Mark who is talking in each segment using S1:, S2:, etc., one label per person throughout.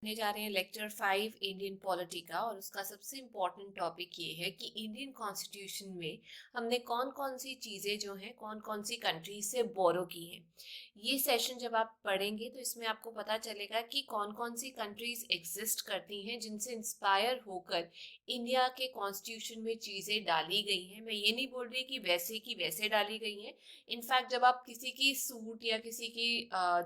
S1: पढ़ने जा रहे हैं लेक्चर 5 इंडियन पॉलिटी का। और उसका सबसे इम्पोर्टेंट टॉपिक ये है कि इंडियन कॉन्स्टिट्यूशन में हमने कौन कौन सी चीज़ें जो हैं कौन कौन सी कंट्रीज से बोरो की हैं। ये सेशन जब आप पढ़ेंगे तो इसमें आपको पता चलेगा कि कौन कौन सी कंट्रीज एग्जिस्ट करती हैं जिनसे इंस्पायर होकर इंडिया के कॉन्स्टिट्यूशन में चीज़ें डाली गई हैं। मैं ये नहीं बोल रही कि वैसे की वैसे डाली गई हैं। इनफैक्ट जब आप किसी की सूट या किसी की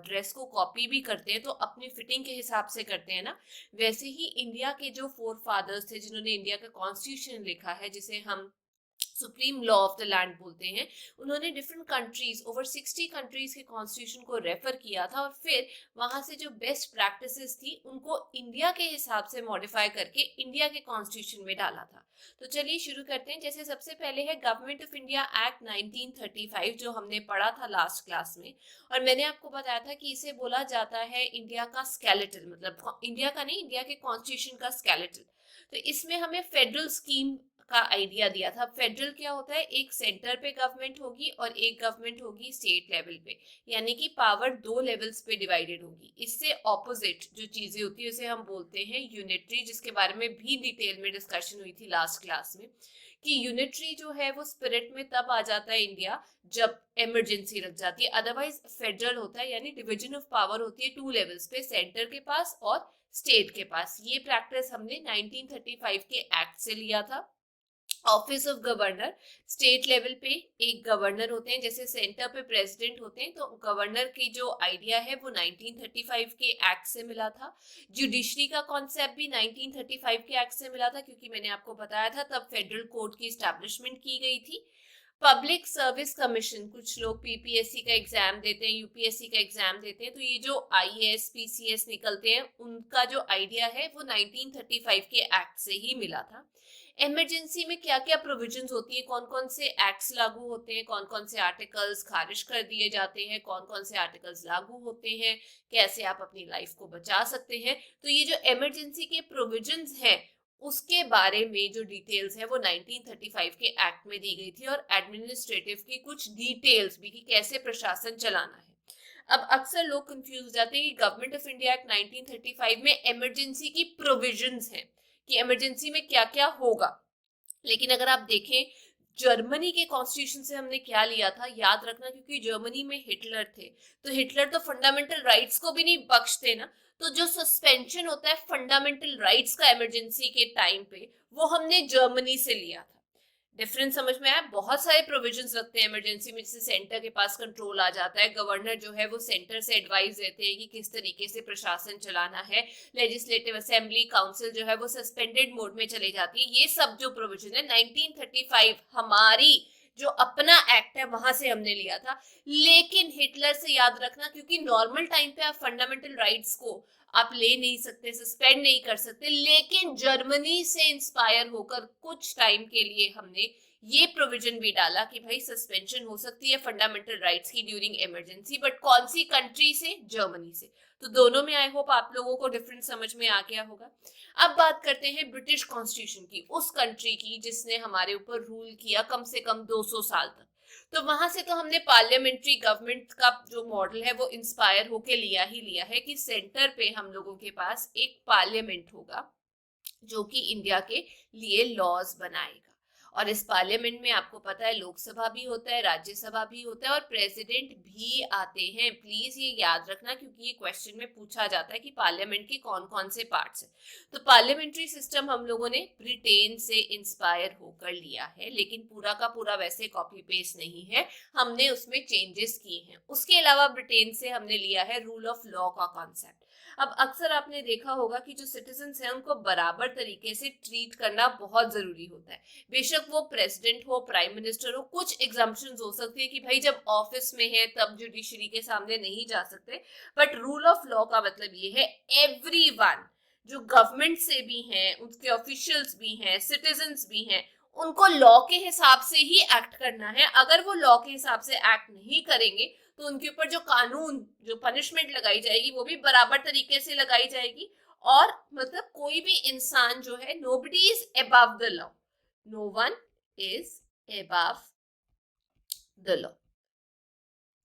S1: ड्रेस को कॉपी भी करते हैं तो अपनी फिटिंग के हिसाब से करते हैं ना। वैसे ही इंडिया के जो फोर फादर्स थे जिन्होंने इंडिया का कॉन्स्टिट्यूशन लिखा है, जिसे हम supreme law of the land बोलते हैं, उन्होंने डिफरेंट कंट्रीज, ओवर 60 कंट्रीज के कॉन्स्टिट्यूशन को रेफर किया था और फिर वहां से जो बेस्ट प्रैक्टिसेस थी उनको इंडिया के हिसाब से मॉडिफाई करके इंडिया के कॉन्स्टिट्यूशन में डाला था। तो चलिए शुरू करते हैं। जैसे सबसे पहले है गवर्नमेंट ऑफ इंडिया एक्ट 1935, जो हमने पढ़ा था लास्ट क्लास में। और मैंने आपको बताया था कि इसे बोला जाता है इंडिया का स्केलेटल, मतलब इंडिया का नहीं, इंडिया के कॉन्स्टिट्यूशन का स्केलेटल। तो इसमें हमें फेडरल स्कीम का आइडिया दिया था। फेडरल क्या होता है, एक सेंटर पे गवर्नमेंट होगी और एक गवर्नमेंट होगी स्टेट लेवल पे, यानी कि पावर दो लेवल्स पे डिवाइडेड होगी। इससे ऑपोजिट जो चीजें होती है उसे हम बोलते हैं यूनिटरी, जिसके बारे में भी डिटेल में डिस्कशन हुई थी लास्ट क्लास में कि यूनिटरी जो है वो स्पिरिट में तब आ जाता है इंडिया जब इमरजेंसी लग जाती है। अदरवाइज फेडरल होता है, यानी डिवीजन ऑफ पावर होती है टू लेवल्स पे, सेंटर के पास और स्टेट के पास। ये प्रैक्टिस हमने 1935 के एक्ट से लिया था। Office of governor, state level पे एक गवर्नर होते हैं, जैसे सेंटर पे प्रेसिडेंट होते हैं, तो गवर्नर की जो आइडिया है वो 1935 के एक्ट से मिला था। जुडिशरी का कॉन्सेप्ट भी 1935 के एक्ट से मिला था, क्योंकि मैंने आपको बताया था तब फेडरल कोर्ट की स्टैब्लिशमेंट की गई थी। पब्लिक सर्विस कमीशन, कुछ लोग पीपीएससी का एग्जाम देते हैं, यूपीएससी का एग्जाम देते हैं, तो ये जो आईएएस पीसीएस निकलते हैं उनका जो आइडिया है वो 1935 के एक्ट से ही मिला था। इमरजेंसी में क्या क्या प्रोविजंस होती है, कौन कौन से एक्ट्स लागू होते हैं, कौन कौन से आर्टिकल्स खारिज कर दिए जाते हैं, कौन कौन से आर्टिकल्स लागू होते हैं, कैसे आप अपनी लाइफ को बचा सकते हैं, तो ये जो इमरजेंसी के प्रोविजंस हैं उसके बारे में जो डिटेल्स है वो 1935 के एक्ट में दी गई थी। और एडमिनिस्ट्रेटिव की कुछ डिटेल्स भी कि कैसे प्रशासन चलाना है। अब अक्सर लोग कंफ्यूज हो जाते हैं कि गवर्नमेंट ऑफ इंडिया एक्ट 1935 में इमरजेंसी की प्रोविजंस हैं कि इमरजेंसी में क्या क्या होगा। लेकिन अगर आप देखें जर्मनी के कॉन्स्टिट्यूशन से हमने क्या लिया था, याद रखना, क्योंकि जर्मनी में हिटलर थे, तो हिटलर तो फंडामेंटल राइट्स को भी नहीं बख्शते ना। तो जो सस्पेंशन होता है फंडामेंटल राइट्स का इमरजेंसी के टाइम पे, वो हमने जर्मनी से लिया था। डिफरेंस समझ में आया। बहुत सारे प्रोविजंस रखते हैं इमरजेंसी में, जैसे सेंटर के पास कंट्रोल आ जाता है, गवर्नर जो है वो सेंटर से एडवाइस देते हैं कि किस तरीके से प्रशासन चलाना है, लेजिस्लेटिव असेंबली काउंसिल जो है वो सस्पेंडेड मोड में चली जाती है। ये सब जो प्रोविजन है 1935 हमारी जो अपना एक्ट है वहां से हमने लिया था। लेकिन हिटलर से याद रखना, क्योंकि नॉर्मल टाइम पे आप फंडामेंटल राइट्स को आप ले नहीं सकते, सस्पेंड नहीं कर सकते, लेकिन जर्मनी से इंस्पायर होकर कुछ टाइम के लिए हमने ये प्रोविजन भी डाला कि भाई सस्पेंशन हो सकती है फंडामेंटल राइट्स की ड्यूरिंग इमरजेंसी, बट कौन सी कंट्री से, जर्मनी से। तो दोनों में आई होप आप लोगों को डिफरेंस समझ में आ गया होगा। अब बात करते हैं ब्रिटिश कॉन्स्टिट्यूशन की, उस कंट्री की जिसने हमारे ऊपर रूल किया कम से कम 200 साल तक। तो वहां से तो हमने पार्लियामेंट्री गवर्नमेंट का जो मॉडल है वो इंस्पायर होके लिया ही लिया है कि सेंटर पे हम लोगों के पास एक पार्लियामेंट होगा जो कि इंडिया के लिए लॉज बनाएगा। और इस पार्लियामेंट में आपको पता है लोकसभा भी होता है, राज्यसभा भी होता है और प्रेसिडेंट भी आते हैं। प्लीज ये याद रखना, क्योंकि ये क्वेश्चन में पूछा जाता है कि पार्लियामेंट के कौन कौन से पार्ट्स हैं। तो पार्लियामेंट्री सिस्टम हम लोगों ने ब्रिटेन से इंस्पायर होकर लिया है, लेकिन पूरा का पूरा वैसे कॉपी पेस्ट नहीं है, हमने उसमें चेंजेस किए हैं। उसके अलावा ब्रिटेन से हमने लिया है रूल ऑफ लॉ का कॉन्सेप्ट। अब अक्सर आपने देखा होगा कि जो सिटीजन्स हैं उनको बराबर तरीके से ट्रीट करना बहुत जरूरी होता है। बेशक वो प्रेसिडेंट हो, प्राइम मिनिस्टर हो, कुछ एग्जाम्पशंस हो सकती है कि भाई जब ऑफिस में है तब जुडिशरी के सामने नहीं जा सकते, बट रूल ऑफ लॉ का मतलब ये है एवरीवन, जो गवर्नमेंट से भी हैं, उसके ऑफिशियल्स भी हैं, सिटीजन्स भी हैं, उनको लॉ के हिसाब से ही एक्ट करना है। अगर वो लॉ के हिसाब से एक्ट नहीं करेंगे तो उनके ऊपर जो कानून, जो पनिशमेंट लगाई जाएगी वो भी बराबर तरीके से लगाई जाएगी। और मतलब कोई भी इंसान जो है, nobody is above the law, no one is above the law.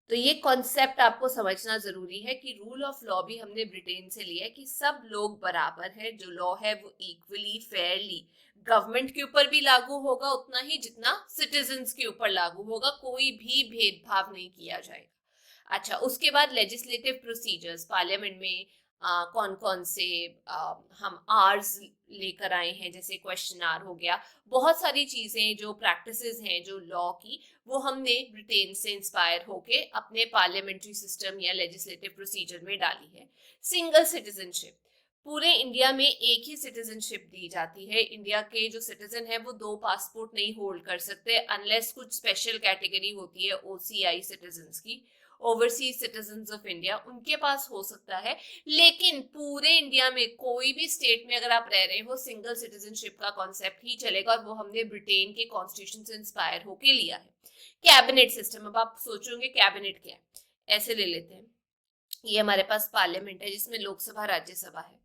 S1: तो ये कॉन्सेप्ट आपको समझना जरूरी है कि रूल ऑफ लॉ भी हमने ब्रिटेन से लिया है कि सब लोग बराबर है, जो लॉ है वो इक्वली फेयरली गवर्नमेंट के ऊपर भी लागू होगा उतना ही जितना सिटीजन्स के ऊपर लागू होगा, कोई भी भेदभाव नहीं किया जाएगा। अच्छा, उसके बाद लेजिस्लेटिव प्रोसीजर्स, पार्लियामेंट में कौन कौन से हम आर्स लेकर आए हैं, जैसे क्वेश्चन आर हो गया, बहुत सारी चीजें जो प्रैक्टिसेस हैं जो लॉ की, वो हमने ब्रिटेन से इंस्पायर होके अपने पार्लियामेंट्री सिस्टम या लेजिस्लेटिव प्रोसीजर में डाली है। सिंगल सिटीजनशिप, पूरे इंडिया में एक ही सिटीजनशिप दी जाती है। इंडिया के जो सिटीजन है वो दो पासपोर्ट नहीं होल्ड कर सकते अनलेस कुछ स्पेशल कैटेगरी होती है ओसीआई सिटीजन्स की, ओवरसीज सिटीजन्स ऑफ इंडिया, उनके पास हो सकता है। लेकिन पूरे इंडिया में कोई भी स्टेट में अगर आप रह रहे हो, सिंगल सिटीजनशिप का कॉन्सेप्ट ही चलेगा, और वो हमने ब्रिटेन के कॉन्स्टिट्यूशन से इंस्पायर होके लिया है। कैबिनेट सिस्टम, अब आप सोचोगे कैबिनेट क्या है, ऐसे ले लेते हैं। ये हमारे पास पार्लियामेंट है जिसमें लोकसभा राज्यसभा है।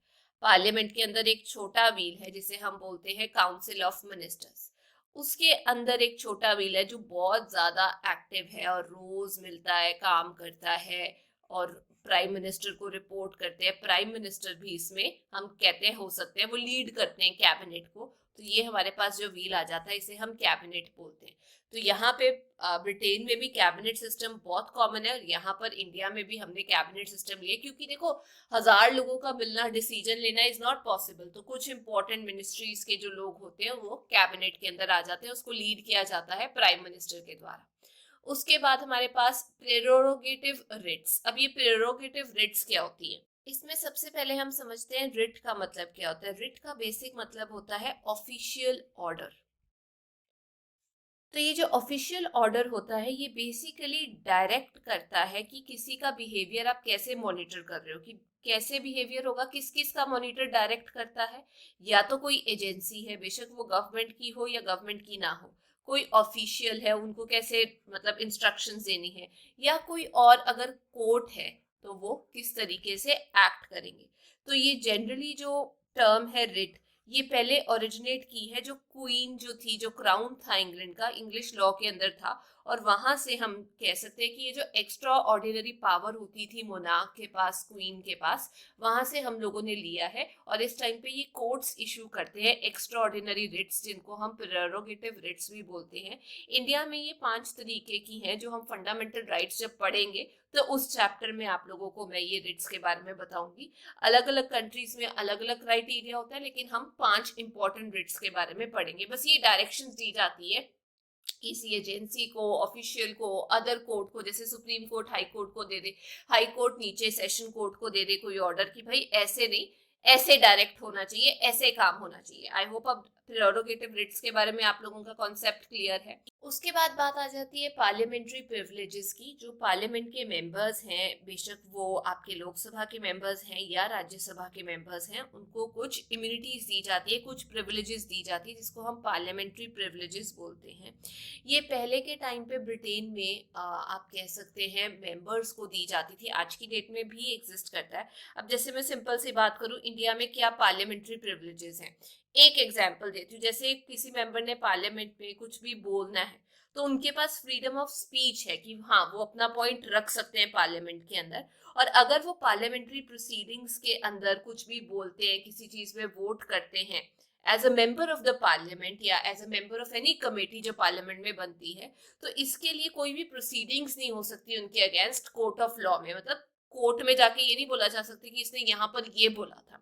S1: पार्लियामेंट के अंदर एक छोटा व्हील है जिसे हम बोलते हैं काउंसिल ऑफ मिनिस्टर्स। उसके अंदर एक छोटा व्हील है जो बहुत ज्यादा एक्टिव है और रोज मिलता है, काम करता है और प्राइम मिनिस्टर को रिपोर्ट करते हैं। प्राइम मिनिस्टर भी इसमें हम कहते हैं हो सकते हैं, वो लीड करते हैं कैबिनेट को। तो ये हमारे पास जो व्हील आ जाता है इसे हम कैबिनेट बोलते हैं। तो यहाँ पे ब्रिटेन में भी कैबिनेट सिस्टम बहुत कॉमन है, और यहाँ पर इंडिया में भी हमने कैबिनेट सिस्टम लिया, क्योंकि देखो 1000 लोगों का मिलना, डिसीजन लेना इज नॉट पॉसिबल। तो कुछ इंपॉर्टेंट मिनिस्ट्रीज के जो लोग होते हैं वो कैबिनेट के अंदर आ जाते हैं, उसको लीड किया जाता है प्राइम मिनिस्टर के द्वारा। उसके बाद हमारे पास प्रेरोगेटिव रिट्स। अब ये प्रेरोगेटिव रिट्स क्या होती है, इसमें सबसे पहले हम समझते हैं रिट का मतलब क्या होता है। रिट का बेसिक मतलब होता है ऑफिशियल ऑर्डर। तो ये जो ऑफिशियल ऑर्डर होता है ये बेसिकली डायरेक्ट करता है कि किसी का बिहेवियर आप कैसे मॉनिटर कर रहे हो, कि कैसे बिहेवियर होगा, किस किस का मॉनिटर डायरेक्ट करता है। या तो कोई एजेंसी है, बेशक वो गवर्नमेंट की हो या गवर्नमेंट की ना हो, कोई ऑफिशियल है, उनको कैसे मतलब इंस्ट्रक्शंस देनी है, या कोई और अगर कोर्ट है तो वो किस तरीके से एक्ट करेंगे। तो ये जनरली जो टर्म है रिट, ये पहले ओरिजिनेट की है जो क्वीन जो थी, जो क्राउन था इंग्लैंड का, इंग्लिश लॉ के अंदर था। और वहां से हम कह सकते हैं कि ये जो एक्स्ट्रा ऑर्डिनरी पावर होती थी मोनार्क के पास, क्वीन के पास, वहां से हम लोगों ने लिया है। और इस टाइम पे ये कोर्ट्स इशू करते हैं एक्स्ट्रा ऑर्डिनरी रिट्स, जिनको हम प्रेरोगेटिव रिट्स भी बोलते हैं। इंडिया में ये 5 तरीके की हैं जो हम फंडामेंटल राइट्स जब पढ़ेंगे तो उस चैप्टर में आप लोगों को मैं ये रिट्स के बारे में बताऊंगी। अलग अलग कंट्रीज में अलग अलग क्राइटेरिया होता है, लेकिन हम 5 इंपॉर्टेंट रिट्स के बारे में पढ़ेंगे। बस ये डायरेक्शंस दी जाती है किसी एजेंसी को, ऑफिशियल को, अदर कोर्ट को, जैसे सुप्रीम कोर्ट हाई कोर्ट को दे दे, हाई कोर्ट नीचे सेशन कोर्ट को दे दे कोई ऑर्डर कि भाई ऐसे नहीं, ऐसे डायरेक्ट होना चाहिए, ऐसे काम होना चाहिए। आई होप अब प्रेरोगेटिव रिट्स के बारे में आप लोगों का कॉन्सेप्ट क्लियर है। उसके बाद बात आ जाती है पार्लियामेंट्री प्रिविलेजेस की। जो पार्लियामेंट के मेंबर्स हैं, बेशक वो आपके लोकसभा के मेंबर्स हैं या राज्यसभा के मेंबर्स हैं, उनको कुछ इम्यूनिटीज दी जाती है, कुछ प्रिविलेजेस दी जाती है, जिसको हम पार्लियामेंट्री प्रिविलेजेस बोलते हैं। ये पहले के टाइम पे ब्रिटेन में आप कह सकते हैं मेंबर्स को दी जाती थी, आज की डेट में भी एग्जिस्ट करता है। अब जैसे मैं सिंपल सी बात करूं, इंडिया में क्या पार्लियामेंट्री प्रिविलेजेस हैं, एक एग्जांपल देती हूँ। जैसे किसी मेंबर ने पार्लियामेंट में कुछ भी बोलना है तो उनके पास फ्रीडम ऑफ स्पीच है कि हाँ वो अपना पॉइंट रख सकते हैं पार्लियामेंट के अंदर। और अगर वो पार्लियामेंट्री प्रोसीडिंग्स के अंदर कुछ भी बोलते हैं, किसी चीज में वोट करते हैं as a member of the parliament या as a member of any committee जो पार्लियामेंट में बनती है, तो इसके लिए कोई भी प्रोसीडिंग्स नहीं हो सकती उनके अगेंस्ट कोर्ट ऑफ लॉ में। मतलब कोर्ट में जाके ये नहीं बोला जा सकता कि इसने यहाँ पर ये बोला था।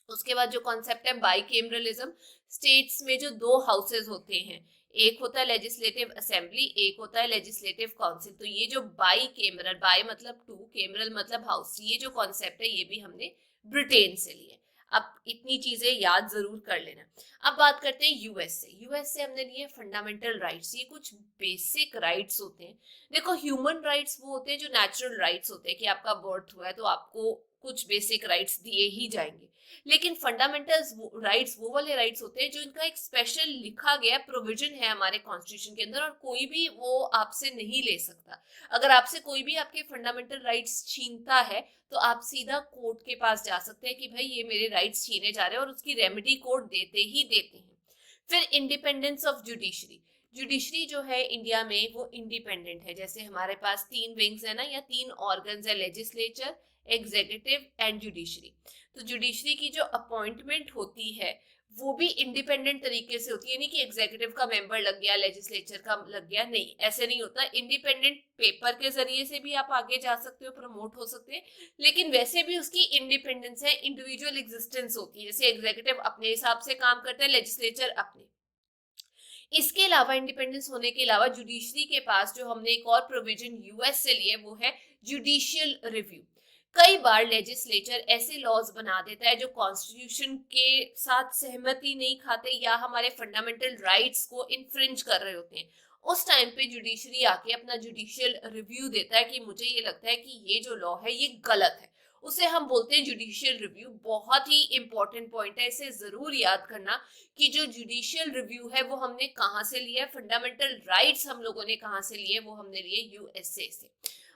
S1: उसके बाद जो कॉन्सेप्ट है बाईकेमरलिज्म, स्टेट्स में जो 2 हाउसेज होते हैं, एक होता है लेजिस्लेटिव असेंबली, एक होता है लेजिस्लेटिव काउंसिल। तो ये जो बाईकेमरल, बाई मतलब 2, केमरल मतलब हाउस, ये जो कॉन्सेप्ट है ये भी हमने ब्रिटेन से लिए। अब इतनी चीजें याद जरूर कर लेना। अब बात करते हैं यूएस से। यूएस से हमने लिए फंडामेंटल राइट्स। ये कुछ बेसिक राइट्स होते हैं। देखो, ह्यूमन राइट्स वो होते हैं जो नेचुरल राइट्स होते हैं कि आपका बर्थ हुआ है तो आपको कुछ बेसिक राइट्स दिए ही जाएंगे। लेकिन फंडामेंटल राइट्स वो वाले राइट्स होते हैं जो इनका एक स्पेशल लिखा गया प्रोविजन है हमारे कॉन्स्टिट्यूशन के अंदर, और कोई भी वो आपसे नहीं ले सकता। अगर आपसे कोई भी आपके फंडामेंटल राइट्स छीनता है तो आप सीधा कोर्ट के पास जा सकते हैं कि भाई ये मेरे राइट्स छीने जा रहे हैं, और उसकी रेमेडी कोर्ट देते ही देते हैं। फिर इंडिपेंडेंस ऑफ जुडिशरी। जुडिशरी जो है इंडिया में वो इंडिपेंडेंट है। जैसे हमारे पास 3 विंग्स है ना, या 3 ऑर्गन्स है, लेजिस्लेचर, एग्जीक्यूटिव एंड जुडिशरी। तो जुडिशरी की जो अपॉइंटमेंट होती है वो भी इंडिपेंडेंट तरीके से होती है, नहीं कि एग्जीक्यूटिव का मेंबर लग गया, लेजिस्लेचर का लग गया, नहीं, ऐसे नहीं होता। इंडिपेंडेंट पेपर के जरिए से भी आप आगे जा सकते हो, प्रमोट हो सकते हैं, लेकिन वैसे भी उसकी इंडिपेंडेंस है, इंडिविजुअल एग्जिस्टेंस होती है। जैसे एग्जीक्यूटिव अपने हिसाब से काम करता है, लेजिस्लेचर अपने। इसके अलावा इंडिपेंडेंस होने के अलावा जुडिशरी के पास जो हमने एक और प्रोविजन यूएस से लिए वो है जुडिशियल रिव्यू। कई बार लेजिस्लेचर ऐसे लॉज बना देता है जो कॉन्स्टिट्यूशन के साथ सहमति नहीं खाते या हमारे फंडामेंटल राइट्स को इन्फ्रिंज कर रहे होते हैं। उस टाइम पे जुडिशरी आके अपना जुडिशियल रिव्यू देता है कि मुझे ये लगता है कि ये जो लॉ है ये गलत है, उसे हम बोलते हैं जुडिशियल रिव्यू। बहुत ही इंपॉर्टेंट पॉइंट है, इसे जरूर याद करना कि जो जुडिशियल रिव्यू है वो हमने कहाँ से लिया है, फंडामेंटल राइट्स हम लोगों ने कहाँ से लिए, वो हमने लिए यूएसए से।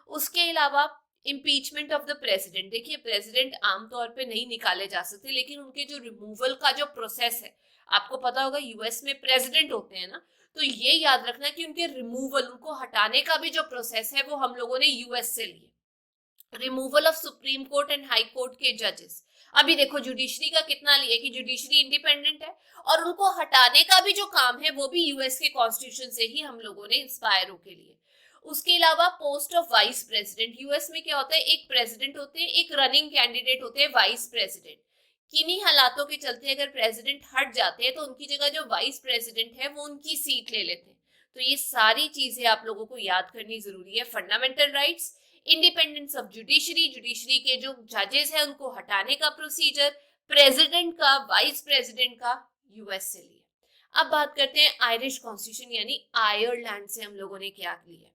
S1: उसके अलावा इम्पीचमेंट ऑफ द प्रेसिडेंट। देखिए, प्रेसिडेंट आमतौर पे नहीं निकाले जा सकते, लेकिन उनके जो रिमूवल का जो प्रोसेस है, आपको पता होगा यूएस में प्रेसिडेंट होते हैं ना, तो ये याद रखना कि उनके रिमूवल, उनको हटाने का भी जो प्रोसेस है वो हम लोगों ने यूएस से लिए। Removal of supreme court and high court के जजेस। अभी देखो जुडिशरी का कितना लिए कि जुडिशरी इंडिपेंडेंट है, और उनको हटाने का भी जो काम है वो भी यूएस के कॉन्स्टिट्यूशन से ही हम लोगों ने इंस्पायर होके लिए। उसके अलावा post of vice president. US में क्या होता है, एक प्रेसिडेंट होते हैं, एक रनिंग कैंडिडेट होते हैं वाइस प्रेसिडेंट। किन्हीं हालातों के चलते अगर प्रेसिडेंट हट जाते हैं तो उनकी जगह जो वाइस प्रेसिडेंट है वो उनकी सीट ले लेते हैं। तो ये सारी चीजें आप लोगों को याद करनी जरूरी है। Fundamental rights, independence of judiciary, judiciary के जो जजेस हैं उनको हटाने का प्रोसीजर, प्रेसिडेंट का, वाइस प्रेसिडेंट का, यूएस से लिया। अब बात करते हैं आयरिश कॉन्स्टिट्यूशन यानी आयरलैंड से हम लोगों ने क्या लिया।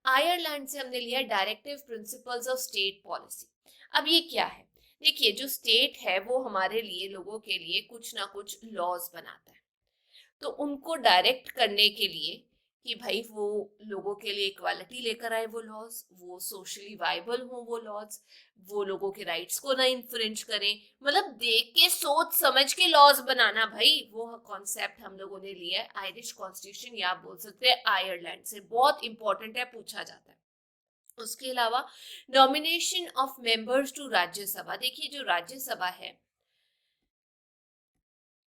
S1: आयरलैंड से हमने लिया directive principles of state policy. अब ये क्या है, देखिए जो स्टेट है वो हमारे लिए, लोगों के लिए कुछ ना कुछ लॉज बनाता है, तो उनको डायरेक्ट करने के लिए कि भाई वो लोगों के लिए इक्वालिटी लेकर आए वो लॉज, वो सोशली वाइबल हो वो लॉज, वो लोगों के राइट्स को ना इन्फ्रिंज करें, मतलब देख के सोच समझ के लॉज बनाना, भाई वो कॉन्सेप्ट हम लोगों ने लिया है आयरिश कॉन्स्टिट्यूशन, या आप बोल सकते हैं आयरलैंड से। बहुत इंपॉर्टेंट है, पूछा जाता है। उसके अलावा nomination of members to Rajya Sabha. देखिए जो राज्यसभा है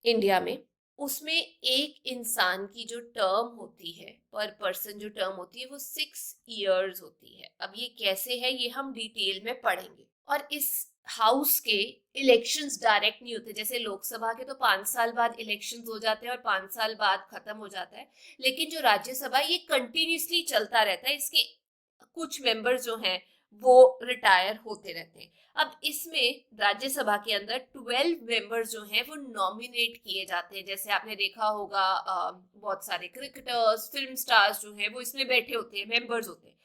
S1: इंडिया में, उसमें एक इंसान की जो टर्म होती है, पर पर्सन जो टर्म होती है वो 6 इयर्स होती है। अब ये कैसे है ये हम डिटेल में पढ़ेंगे। और इस हाउस के इलेक्शंस डायरेक्ट नहीं होते, जैसे लोकसभा के तो 5 साल बाद इलेक्शंस हो जाते हैं और 5 साल बाद खत्म हो जाता है, लेकिन जो राज्यसभा ये कंटिन्यूसली चलता रहता है। इसके कुछ मेंबर्स जो हैं वो रिटायर होते रहते हैं। अब इसमें राज्यसभा के अंदर 12 मेंबर्स जो हैं वो नॉमिनेट किए जाते हैं। जैसे आपने देखा होगा बहुत सारे क्रिकेटर्स, फिल्म स्टार्स जो हैं वो इसमें बैठे होते हैं, मेंबर्स होते हैं।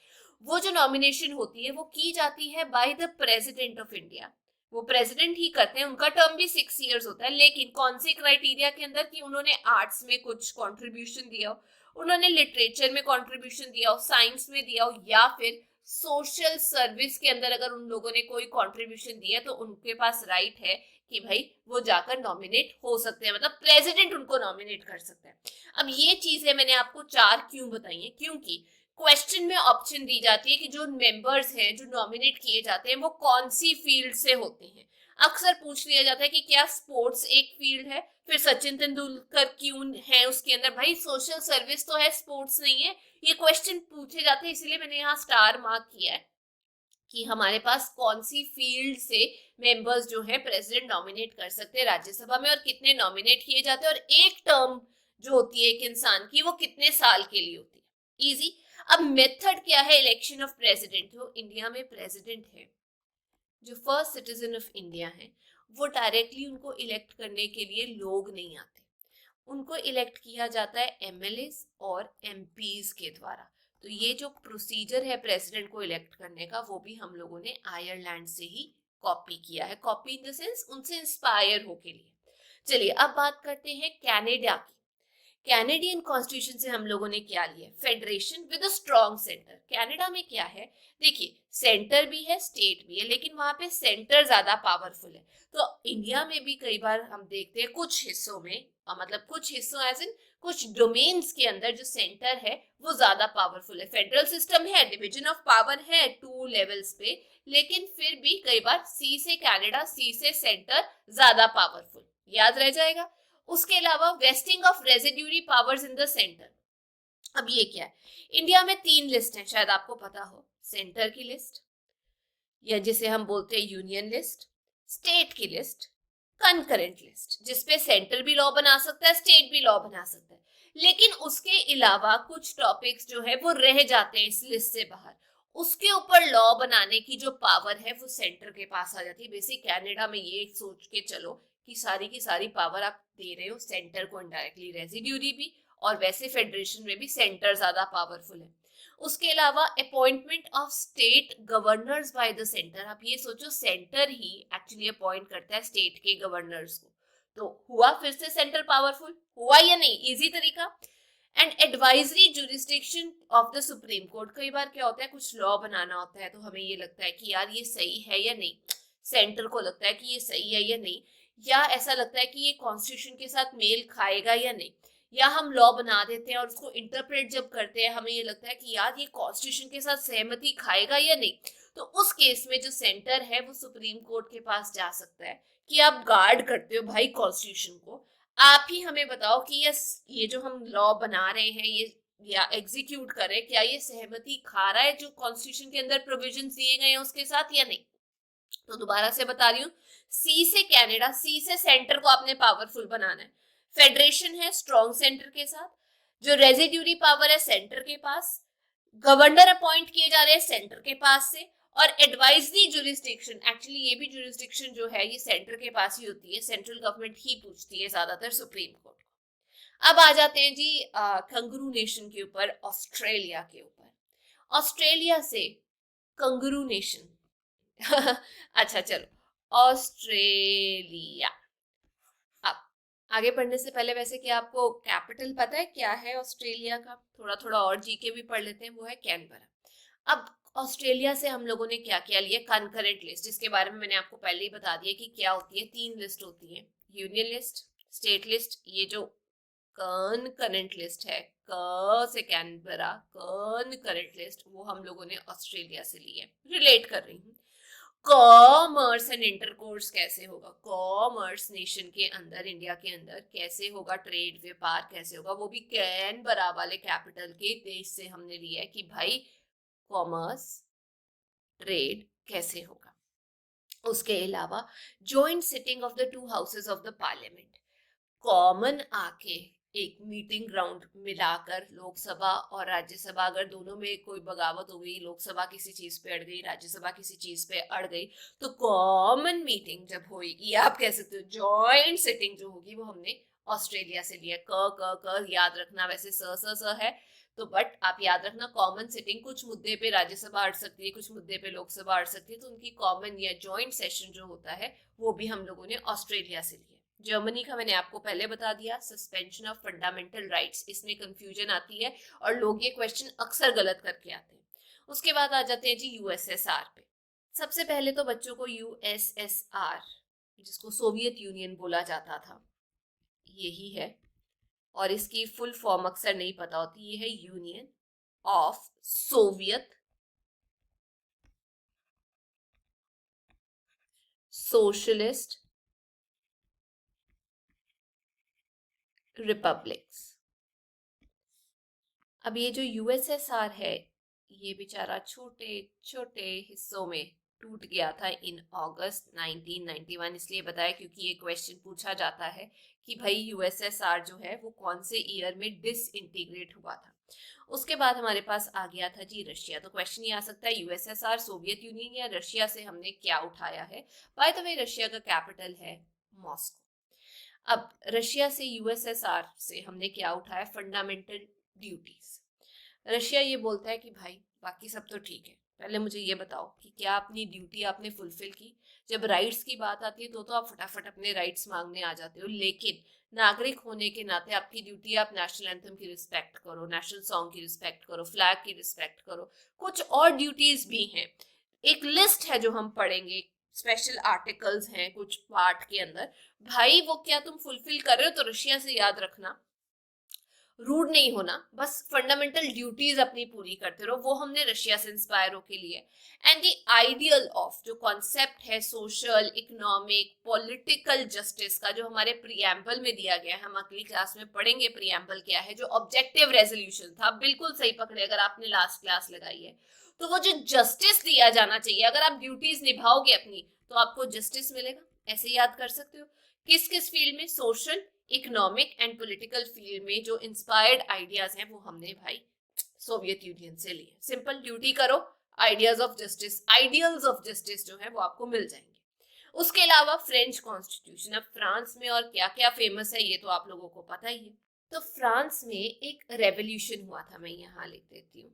S1: वो जो नॉमिनेशन होती है वो की जाती है by the president of India. वो प्रेसिडेंट ही करते हैं, उनका टर्म भी 6 इयर्स होता है, लेकिन कौन से क्राइटेरिया के अंदर, कि उन्होंने आर्ट्स में कुछ कंट्रीब्यूशन दिया हो, उन्होंने लिटरेचर में कंट्रीब्यूशन दिया हो, साइंस में दिया हो, या फिर सोशल सर्विस के अंदर अगर उन लोगों ने कोई कंट्रीब्यूशन दिया तो उनके पास राइट है कि भाई वो जाकर नॉमिनेट हो सकते हैं, मतलब प्रेसिडेंट उनको नॉमिनेट कर सकता है। अब ये चीजें मैंने आपको 4 क्यों बताई है, क्योंकि क्वेश्चन में ऑप्शन दी जाती है कि जो मेंबर्स हैं जो नॉमिनेट किए जाते हैं वो कौन सी फील्ड से होते हैं। अक्सर पूछ लिया जाता है कि क्या स्पोर्ट्स एक फील्ड है, फिर सचिन तेंदुलकर क्यों है उसके अंदर, भाई सोशल सर्विस तो है, स्पोर्ट्स नहीं है। ये क्वेश्चन पूछे जाते हैं, इसलिए मैंने यहाँ स्टार मार्क किया है कि हमारे पास कौन सी फील्ड से मेंबर्स जो है प्रेसिडेंट नॉमिनेट कर सकते हैं राज्यसभा में, और कितने नॉमिनेट किए जाते हैं, और एक टर्म जो होती है एक इंसान की वो कितने साल के लिए होती है। इजी। अब मेथड क्या है इलेक्शन ऑफ प्रेसिडेंट। जो इंडिया में प्रेसिडेंट है, जो फर्स्ट सिटीजन ऑफ इंडिया है, वो डायरेक्टली उनको इलेक्ट करने के लिए लोग नहीं आते, उनको इलेक्ट किया जाता है एमएलएस और एमपीज के द्वारा। तो ये जो प्रोसीजर है प्रेसिडेंट को इलेक्ट करने का वो भी हम लोगों ने आयरलैंड से ही कॉपी किया है, कॉपी इन द सेंस उनसे इंस्पायर होके लिए। चलिए अब बात करते हैं कनाडा की। कैनेडियन कॉन्स्टिट्यूशन से हम लोगों ने क्या लिया, federation with a strong centre. Canada में क्या है, देखिए सेंटर भी है, स्टेट भी है, लेकिन वहां पे सेंटर ज्यादा पावरफुल है। तो इंडिया में भी कई बार हम देखते हैं कुछ हिस्सों में, मतलब कुछ हिस्सों एज इन कुछ डोमेन्स के अंदर जो सेंटर है वो ज्यादा पावरफुल है। फेडरल सिस्टम है, डिवीजन ऑफ पावर है 2 लेवल्स पे, लेकिन फिर भी कई बार सी से कनाडा, सी से सेंटर ज्यादा पावरफुल, याद रह जाएगा। उसके अलावा wasting of residuary powers in the centre. अब ये क्या है, इंडिया में 3 लिस्ट है, शायद आपको पता हो। सेंटर की लिस्ट, या जिसे हम बोलते हैं यूनियन लिस्ट, स्टेट की लिस्ट, कंकरेंट लिस्ट, जिसपे सेंटर भी लॉ बना सकता है, स्टेट भी लॉ बना सकता है। लेकिन उसके अलावा कुछ टॉपिक्स जो है वो रह जाते हैं इस लिस्ट से बाहर। उसके ऊपर लॉ बनाने की जो पावर है वो सेंटर के पास आ जाती है। बेसिक कनाडा में ये सोच के चलो कि सारी की सारी पावर आप दे रहे हो सेंटर को इनडायरेक्टली, रेजिड्यूरी भी, और वैसे फेडरेशन में भी सेंटर ज्यादा पावरफुल है। उसके अलावा appointment of state governors by the centre. आप ये सोचो सेंटर ही एक्चुअली अपॉइंट करता है स्टेट के गवर्नर्स को। तो हुआ फिर से सेंटर पावरफुल, हुआ या नहीं, इजी तरीका। And advisory jurisdiction of the supreme court. कई बार क्या होता है, कुछ लॉ बनाना होता है तो हमें ये लगता है कि यार ये सही है या नहीं, सेंटर को लगता है कि ये सही है या नहीं, या ऐसा लगता है कि ये कॉन्स्टिट्यूशन के साथ मेल खाएगा या नहीं, या हम लॉ बना देते हैं और उसको इंटरप्रेट जब करते हैं हमें ये लगता है कि यार ये कॉन्स्टिट्यूशन के साथ सहमति खाएगा या नहीं। तो उस केस में जो सेंटर है वो सुप्रीम कोर्ट के पास जा सकता है कि आप गार्ड करते हो भाई कॉन्स्टिट्यूशन को, आप ही हमें बताओ कि ये जो हम लॉ बना रहे हैं ये या एग्जीक्यूट कर रहे हैं, क्या ये सहमति खा रहा है जो कॉन्स्टिट्यूशन के अंदर प्रोविजन दिए गए हैं उसके साथ या नहीं। तो दोबारा से बता रही हूँ, सी से कनाडा, सी से सेंटर को आपने पावरफुल बनाना है। फेडरेशन है स्ट्रॉन्ग सेंटर के साथ, जो रेजिड्यूरी पावर है सेंटर के पास, गवर्नर अपॉइंट किए जा रहे हैं सेंटर के पास से, और एडवाइजरी जुरिस्डिक्शन, एक्चुअली ये भी जुरिस्डिक्शन जो है ये सेंटर के पास ही होती है, सेंट्रल गवर्नमेंट ही पूछती है ज्यादातर सुप्रीम कोर्ट को। अब आ जाते हैं जी कंगरू नेशन के ऊपर, ऑस्ट्रेलिया के ऊपर। ऑस्ट्रेलिया से कंगरू नेशन अच्छा चलो, ऑस्ट्रेलिया। अब आगे बढ़ने से पहले वैसे क्या आपको कैपिटल पता है क्या है ऑस्ट्रेलिया का? थोड़ा थोड़ा और जीके भी पढ़ लेते हैं, वो है कैनबरा। अब ऑस्ट्रेलिया से हम लोगों ने क्या क्या लिया, कनकरेंट लिस्ट, जिसके बारे में मैंने आपको पहले ही बता दिया कि क्या होती है। 3 लिस्ट होती है, यूनियन लिस्ट, स्टेट लिस्ट, ये जो कनकरेंट लिस्ट है, क से कैनबरा, कनकरेंट लिस्ट, वो हम लोगों ने ऑस्ट्रेलिया से ली है। रिलेट कर रही हूँ, कॉमर्स एंड इंटरकोर्स कैसे होगा, कॉमर्स नेशन के अंदर, इंडिया के अंदर कैसे होगा, ट्रेड व्यापार कैसे होगा, वो भी कैनबरा वाले कैपिटल के देश से हमने लिया है कि भाई कॉमर्स ट्रेड कैसे होगा। उसके अलावा joint sitting of the 2 houses of the parliament, common आके एक मीटिंग ग्राउंड मिलाकर लोकसभा और राज्यसभा, अगर दोनों में कोई बगावत हो गई, लोकसभा किसी चीज पे अड़ गई, राज्यसभा किसी चीज पे अड़ गई, तो कॉमन मीटिंग जब होगी, आप कह सकते हो जॉइंट सिटिंग जो होगी, वो हमने ऑस्ट्रेलिया से लिया। क याद रखना, वैसे स है तो, बट आप याद रखना कॉमन सिटिंग, कुछ मुद्दे पे राज्यसभा अड़ सकती है, कुछ मुद्दे पे लोकसभा अड़ सकती है, तो उनकी कॉमन या जॉइंट सेशन जो होता है वो भी हम लोगों ने ऑस्ट्रेलिया से लिया। जर्मनी का मैंने आपको पहले बता दिया, सस्पेंशन ऑफ फंडामेंटल राइट्स, इसमें कंफ्यूजन आती है और लोग ये क्वेश्चन अक्सर गलत करके आते हैं। उसके बाद आ जाते हैं जी यूएसएसआर पे। सबसे पहले तो बच्चों को यूएसएसआर, जिसको सोवियत यूनियन बोला जाता था, यही है, और इसकी फुल फॉर्म अक्सर नहीं पता होती, ये है union of Soviet socialist republics. अब ये जो यूएसएसआर है ये बेचारा छोटे छोटे हिस्सों में टूट गया था इन अगस्त 1991, इसलिए बताया क्योंकि ये क्वेश्चन पूछा जाता है कि भाई यूएसएसआर जो है वो कौन से ईयर में डिसइंटीग्रेट हुआ था। उसके बाद हमारे पास आ गया था जी रशिया। तो क्वेश्चन ये आ सकता है यूएसएसआर, सोवियत यूनियन या रशिया से हमने क्या उठाया है। बाय द वे रशिया का कैपिटल है मॉस्को। अब रशिया से यूएसएसआर से हमने क्या उठाया, फंडामेंटल ड्यूटीज। रशिया ये बोलता है कि भाई बाकी सब तो ठीक है, पहले मुझे ये बताओ कि क्या अपनी ड्यूटी आपने फुलफिल की। जब राइट्स की बात आती है तो आप फटाफट अपने राइट्स मांगने आ जाते हो, लेकिन नागरिक होने के नाते आपकी ड्यूटी है आप नेशनल एंथम की रिस्पेक्ट करो, नेशनल सॉन्ग की रिस्पेक्ट करो, फ्लैग की रिस्पेक्ट करो। कुछ और ड्यूटीज भी हैं, एक लिस्ट है जो हम पढ़ेंगे, स्पेशल आर्टिकल्स हैं कुछ पार्ट के अंदर, भाई वो क्या तुम फुलफिल कर रहे हो तो रशिया से याद रखना, रूड नहीं होना, बस फंडामेंटल ड्यूटीज अपनी पूरी करते रहो, वो हमने रशिया से इंस्पायर होके लिए। एंड द आइडियल ऑफ जो कॉन्सेप्ट है सोशल इकोनॉमिक पॉलिटिकल जस्टिस का, जो हमारे प्रीएम्बल में दिया गया है, हम अगली क्लास में पढ़ेंगे प्रीएम्बल क्या है, जो ऑब्जेक्टिव रेजोल्यूशन था, बिल्कुल सही पकड़े अगर आपने लास्ट क्लास लगाई है। तो वो जो जस्टिस दिया जाना चाहिए, अगर आप ड्यूटीज निभाओगे अपनी तो आपको जस्टिस मिलेगा, ऐसे याद कर सकते हो। किस किस फील्ड में, social economic and political field में जो इंस्पायर्ड आइडियाज हैं वो हमने भाई सोवियत यूनियन से लिए। सिंपल, ड्यूटी करो, ideas of justice, ideals of justice जो है वो आपको मिल जाएंगे। उसके अलावा फ्रेंच कॉन्स्टिट्यूशन, अब फ्रांस में और क्या क्या फेमस है ये तो आप लोगों को पता ही है। तो फ्रांस में एक रेवोल्यूशन हुआ था, मैं यहाँ लिख देती हूँ।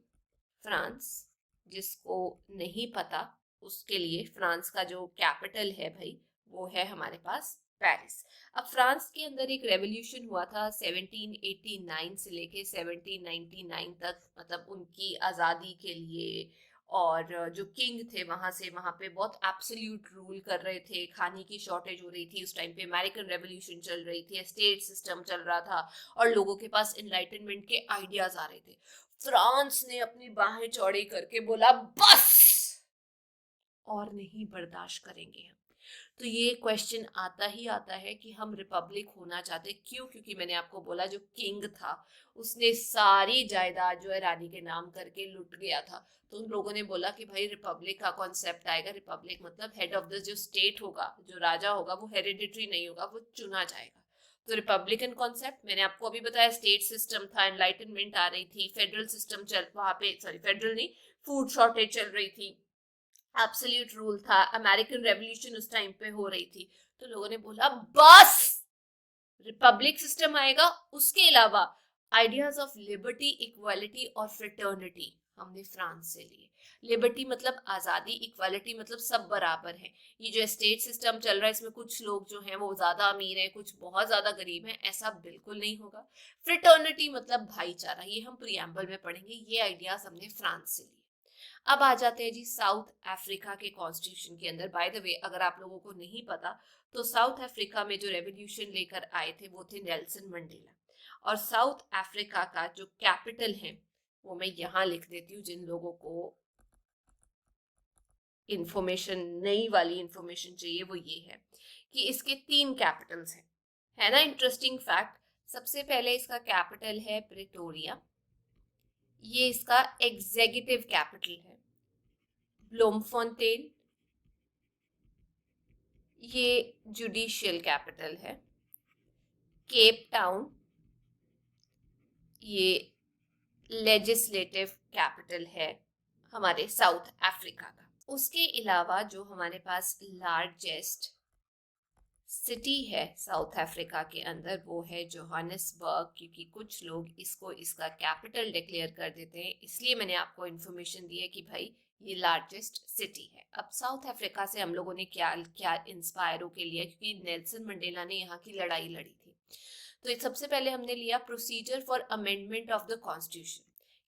S1: फ्रांस, जिसको नहीं पता उसके लिए, फ्रांस का जो कैपिटल है भाई वो है हमारे पास पेरिस। अब फ्रांस के अंदर एक रेवोल्यूशन हुआ था 1789 से लेके 1799 तक, मतलब उनकी आज़ादी के लिए। और जो किंग थे वहां से, वहां पे बहुत एब्सोल्यूट रूल कर रहे थे, खाने की शॉर्टेज हो रही थी उस टाइम पे, अमेरिकन रेवोल्यूशन चल रही थी, स्टेट सिस्टम चल रहा था और लोगों के पास इनलाइटनमेंट के आइडियाज आ रहे थे। फ्रांस ने अपनी बाहें चौड़ी करके बोला बस, और नहीं बर्दाश्त करेंगे हम। तो ये क्वेश्चन आता ही आता है कि हम रिपब्लिक होना चाहते क्यों, क्योंकि मैंने आपको बोला जो किंग था उसने सारी जायदाद जो है रानी के नाम करके लुट गया था। तो उन लोगों ने बोला कि भाई रिपब्लिक का कॉन्सेप्ट आएगा, रिपब्लिक मतलब हेड ऑफ द जो स्टेट होगा, जो राजा होगा वो हेरिडिटरी नहीं होगा, वो चुना जाएगा। तो रिपब्लिकन कॉन्सेप्ट मैंने आपको अभी बताया, स्टेट सिस्टम था, एनलाइटनमेंट आ रही थी, फेडरल सिस्टम चल वहां पे, सॉरी फेडरल नहीं, फूड शॉर्टेज चल रही थी, एब्सोल्यूट रूल था, अमेरिकन रेवोल्यूशन उस टाइम पे हो रही थी। तो लोगों ने बोला बस रिपब्लिक सिस्टम आएगा, उसके अलावा आइडियाज ऑफ लिबर्टी इक्वालिटी और फ्रेटर्निटी हमने फ्रांस से लिए। लिबर्टी मतलब आजादी, इक्वालिटी मतलब सब बराबर हैं। ये जो स्टेट सिस्टम चल रहा है इसमें कुछ लोग जो हैं वो ज्यादा अमीर हैं, कुछ बहुत ज्यादा गरीब हैं, ऐसा बिल्कुल नहीं होगा। फ्रेटर्निटी मतलब भाईचारा, ये हम प्रियम्बल में पढ़ेंगे, ये आइडियाज हमने फ्रांस से लिए। अब आ जाते हैं जी साउथ अफ्रीका के कॉन्स्टिट्यूशन के अंदर। बाय द वे अगर आप लोगों को नहीं पता तो साउथ अफ्रीका में जो रेवोल्यूशन लेकर आए थे वो थे नेल्सन मंडेला। और साउथ अफ्रीका का जो कैपिटल है वो मैं यहाँ लिख देती हूँ, जिन लोगों को इंफॉर्मेशन, नई वाली इंफॉर्मेशन चाहिए, वो ये है कि इसके 3 कैपिटल्स हैं। है ना इंटरेस्टिंग फैक्ट। सबसे पहले इसका कैपिटल है प्रिटोरिया, ये इसका एग्जीक्यूटिव कैपिटल है। ब्लोमफोंटेन, ये जुडिशियल कैपिटल है। केप टाउन, ये लेजिस्लेटिव कैपिटल है हमारे साउथ अफ्रीका का। उसके अलावा जो हमारे पास लार्जेस्ट सिटी है साउथ अफ्रीका के अंदर वो है जोहानिसबर्ग, क्योंकि कुछ लोग इसको इसका कैपिटल डिक्लेयर कर देते हैं, इसलिए मैंने आपको इन्फॉर्मेशन दी है कि भाई ये लार्जेस्ट सिटी है। अब साउथ अफ्रीका से हम लोगों ने क्या क्या इंस्पायर होके लिया, क्योंकि नेल्सन मंडेला ने यहाँ की लड़ाई लड़ी थी। तो सबसे पहले हमने लिया procedure for amendment of the constitution,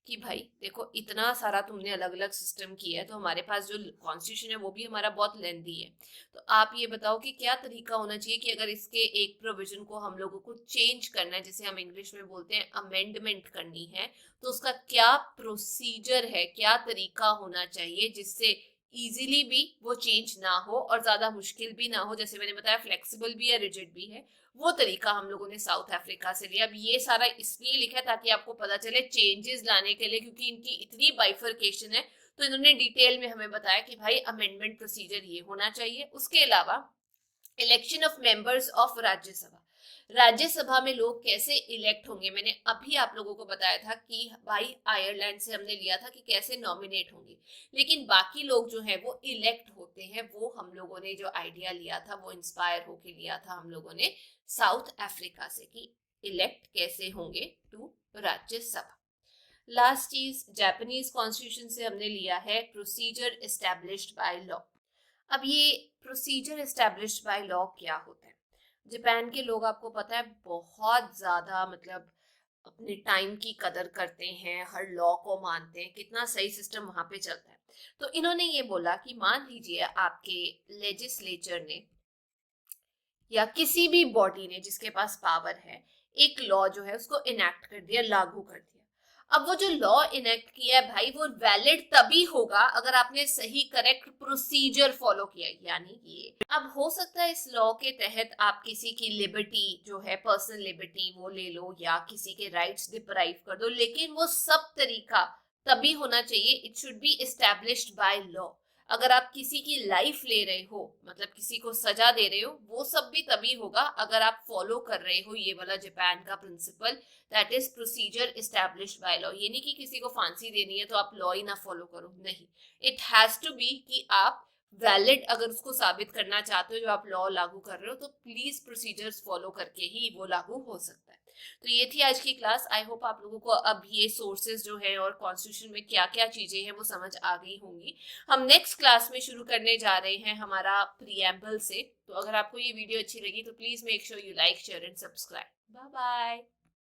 S1: कि भाई देखो इतना सारा तुमने अलग अलग सिस्टम किया है तो हमारे पास जो कॉन्स्टिट्यूशन है वो भी हमारा बहुत लेंथी है। तो आप ये बताओ कि क्या तरीका होना चाहिए कि अगर इसके एक प्रोविजन को हम लोगों को चेंज करना है, जिसे हम इंग्लिश में बोलते हैं अमेंडमेंट करनी है, तो उसका क्या प्रोसीजर है, क्या तरीका होना चाहिए जिससे इजीली भी वो चेंज ना हो और ज्यादा मुश्किल भी ना हो, जैसे मैंने बताया फ्लेक्सिबल भी है रिजिड भी है, वो तरीका हम लोगों ने साउथ अफ्रीका से लिया। अब ये सारा इसलिए लिखा है ताकि आपको पता चले चेंजेस लाने के लिए, क्योंकि इनकी इतनी बाइफर्केशन है तो इन्होंने डिटेल में हमें बताया कि भाई अमेंडमेंट प्रोसीजर ये होना चाहिए। उसके अलावा election of members of Rajya Sabha, Rajya Sabha में लोग कैसे इलेक्ट होंगे, मैंने अभी आप लोगों को बताया था कि भाई आयरलैंड से हमने लिया था कि कैसे नॉमिनेट होंगे, लेकिन बाकी लोग जो है वो इलेक्ट होते हैं, वो हम लोगों ने जो आइडिया लिया था वो इंस्पायर होके लिया था हम लोगों ने साउथ अफ्रीका से, कि इलेक्ट कैसे होंगे टू राज्यसभा। लास्ट चीज जापानीज कॉन्स्टिट्यूशन से हमने लिया है प्रोसीजर एस्टैब्लिश्ड बाय लॉ। अब ये प्रोसीजर एस्टैब्लिश्ड बाय लॉ क्या होता है? जापान के लोग आपको पता है बहुत ज्यादा मतलब अपने टाइम की कदर करते हैं, हर लॉ को मानते हैं, कितना सही सिस्टम वहां पे चलता है। तो इन्होंने ये बोला कि मान लीजिए आपके लेजिस्लेचर ने या किसी भी बॉडी ने जिसके पास पावर है, एक लॉ जो है उसको इनेक्ट कर दिया, लागू कर दिया। अब वो जो लॉ इनेक्ट किया है भाई, वो वैलिड तभी होगा अगर आपने सही करेक्ट प्रोसीजर फॉलो किया। यानी ये अब हो सकता है इस लॉ के तहत आप किसी की लिबर्टी जो है, पर्सनल लिबर्टी, वो ले लो या किसी के राइट्स डिप्राइव कर दो, लेकिन वो सब तरीका तभी होना चाहिए, it should be established by law. अगर आप किसी की लाइफ ले रहे हो, मतलब किसी को सजा दे रहे हो, वो सब भी तभी होगा अगर आप फॉलो कर रहे हो ये वाला जापान का principle, that is procedure established by law. ये नहीं कि किसी को फांसी देनी है तो आप लॉ ही ना फॉलो करो, नहीं। इट हैज टू बी कि आप वैलिड अगर उसको साबित करना चाहते हो जो आप लॉ लागू कर रहे हो, तो प्लीज प्रोसीजर्स फॉलो करके ही वो लागू हो सकता है। तो ये थी आज की क्लास। आई होप आप लोगों को अब ये सोर्सेज जो है और कॉन्स्टिट्यूशन में क्या क्या चीजें हैं वो समझ आ गई होंगी। हम नेक्स्ट क्लास में शुरू करने जा रहे हैं हमारा प्रीएम्बल से। तो अगर आपको ये वीडियो अच्छी लगी तो please make sure you like, share and subscribe. Bye bye.